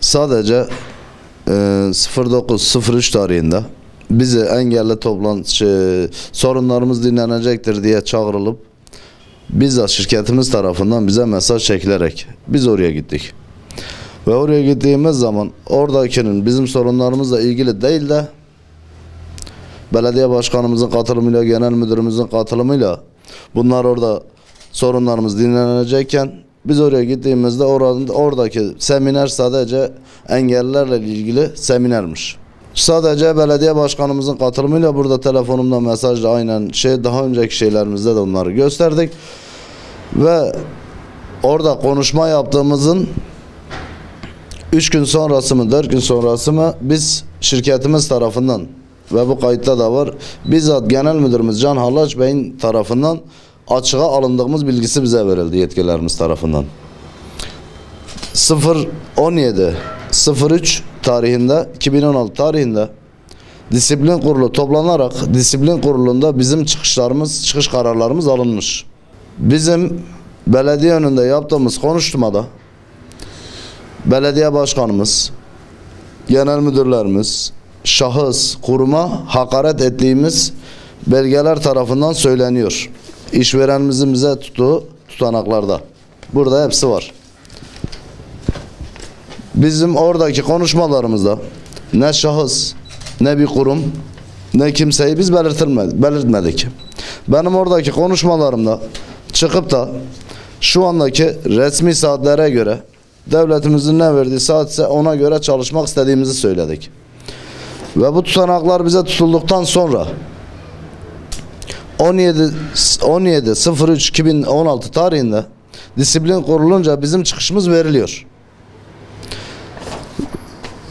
Sadece 09.03 tarihinde bizi engelli sorunlarımız dinlenecektir diye çağrılıp bizzat şirketimiz tarafından bize mesaj çekilerek biz oraya gittik. Ve oraya gittiğimiz zaman oradakinin bizim sorunlarımızla ilgili değil de belediye başkanımızın katılımıyla, genel müdürümüzün katılımıyla bunlar orada sorunlarımız dinlenecekken biz oraya gittiğimizde oradaki seminer sadece engellilerle ilgili seminermiş. Sadece belediye başkanımızın katılımıyla burada telefonumda mesajla aynen daha önceki şeylerimizde de onları gösterdik. Ve orada konuşma yaptığımızın 3 gün sonrası mı 4 gün sonrası mı biz şirketimiz tarafından ve bu kayıtta da var bizzat genel müdürümüz Can Hallaç Bey'in tarafından açığa alındığımız bilgisi bize verildi yetkililerimiz tarafından. 0-17-03 tarihinde 2016 tarihinde disiplin kurulu toplanarak disiplin kurulunda bizim çıkış kararlarımız alınmış. Bizim belediye önünde yaptığımız konuşmada belediye başkanımız, genel müdürlerimiz, şahıs, kuruma hakaret ettiğimiz belgeler tarafından söyleniyor. İşverenimizin bize tuttuğu tutanaklarda. Burada hepsi var. Bizim oradaki konuşmalarımızda ne şahıs, ne bir kurum, ne kimseyi biz belirtmedik. Benim oradaki konuşmalarımda çıkıp da şu andaki resmi saatlere göre devletimizin ne verdiği saatse ona göre çalışmak istediğimizi söyledik. Ve bu tutanaklar bize tutulduktan sonra 17.03.2016 tarihinde disiplin kurulunca bizim çıkışımız veriliyor.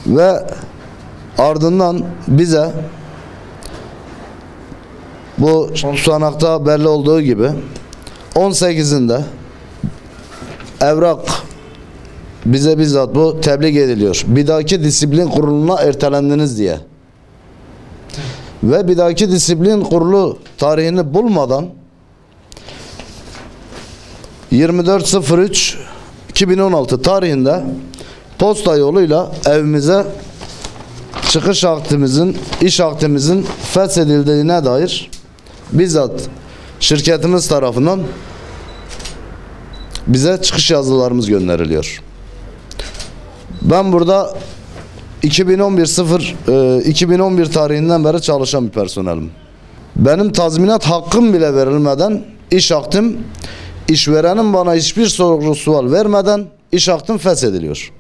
Ve ardından bize bu tutanakta belli olduğu gibi 18'inde evrak bize bizzat bu tebliğ ediliyor. Bir dahaki disiplin kuruluna ertelendiniz diye. Ve bir dahaki disiplin kurulu tarihini bulmadan 24.03.2016 tarihinde posta yoluyla evimize çıkış aktimizin, iş aktimizin feshedildiğine dair bizzat şirketimiz tarafından bize çıkış yazılarımız gönderiliyor. Ben burada 2011 tarihinden beri çalışan bir personelim. Benim tazminat hakkım bile verilmeden iş aktim, işverenin bana hiçbir soru sual vermeden iş aktim feshediliyor.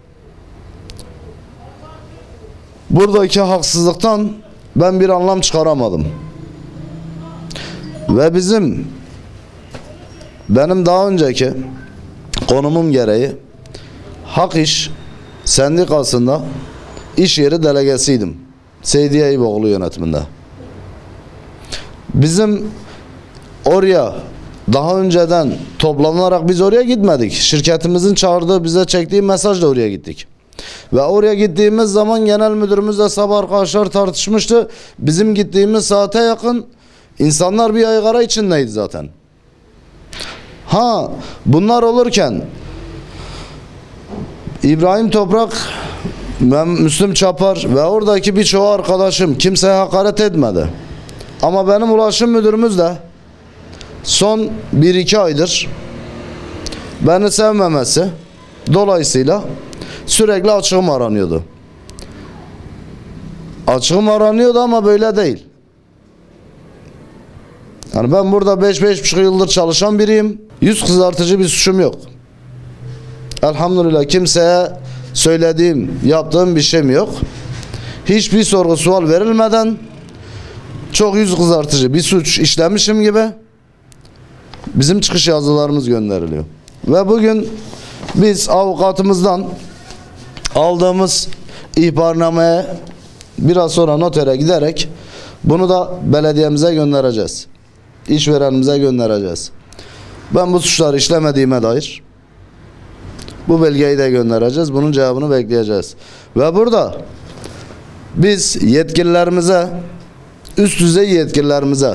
Buradaki haksızlıktan ben bir anlam çıkaramadım. Ve benim daha önceki konumum gereği Hak İş Sendikası'nda iş yeri delegesiydim. Seydi Eyüboğlu yönetiminde. Bizim oraya daha önceden toplanarak biz oraya gitmedik. Şirketimizin çağırdığı, bize çektiği mesajla oraya gittik. Ve oraya gittiğimiz zaman genel müdürümüzle sabah arkadaşlar tartışmıştı. Bizim gittiğimiz saate yakın insanlar bir yaygara içindeydi zaten. Bunlar olurken İbrahim Toprak, Müslüm Çapar ve oradaki birçoğu arkadaşım kimseye hakaret etmedi. Ama benim ulaşım müdürümüz de son 1-2 aydır beni sevmemesi dolayısıyla sürekli açığım aranıyordu. Açığım aranıyordu ama böyle değil. Yani ben burada 5-5,5 yıldır çalışan biriyim. Yüz kızartıcı bir suçum yok. Elhamdülillah kimseye söylediğim, yaptığım bir şeyim yok. Hiçbir sorgu sual verilmeden çok yüz kızartıcı bir suç işlemişim gibi bizim çıkış yazılarımız gönderiliyor. Ve bugün biz avukatımızdan aldığımız ihbarnameye biraz sonra notere giderek bunu da belediyemize göndereceğiz. İşverenimize göndereceğiz. Ben bu suçları işlemediğime dair bu belgeyi de göndereceğiz. Bunun cevabını bekleyeceğiz. Ve burada biz yetkililerimize, üst düzey yetkililerimize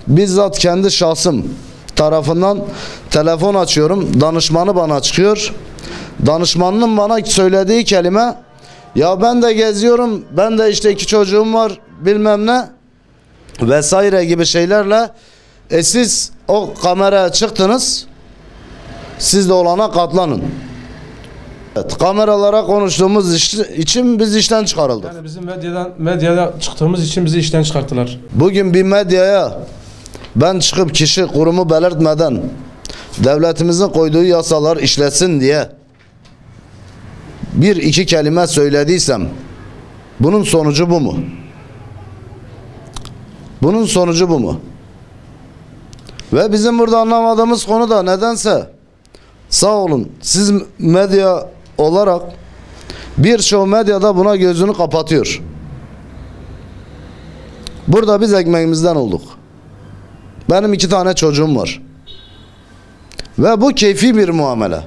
bizzat kendi şahsım tarafından telefon açıyorum. Danışmanı bana çıkıyor. Danışmanının bana söylediği kelime Ya ben de geziyorum, ben de işte 2 çocuğum var bilmem ne vesaire gibi şeylerle siz o kameraya çıktınız, siz de olana katlanın. Evet, kameralara konuştuğumuz için biz işten çıkarıldık. Yani bizim medyada çıktığımız için bizi işten çıkarttılar. Bugün bir medyaya ben çıkıp kişi kurumu belirtmeden devletimizin koyduğu yasalar işlesin diye bir iki kelime söylediysem bunun sonucu bu mu? Bunun sonucu bu mu? Ve bizim burada anlamadığımız konu da nedense sağ olun siz medya olarak birçok medyada buna gözünü kapatıyor. Burada biz ekmeğimizden olduk. Benim 2 tane çocuğum var. Ve bu keyfi bir muamele.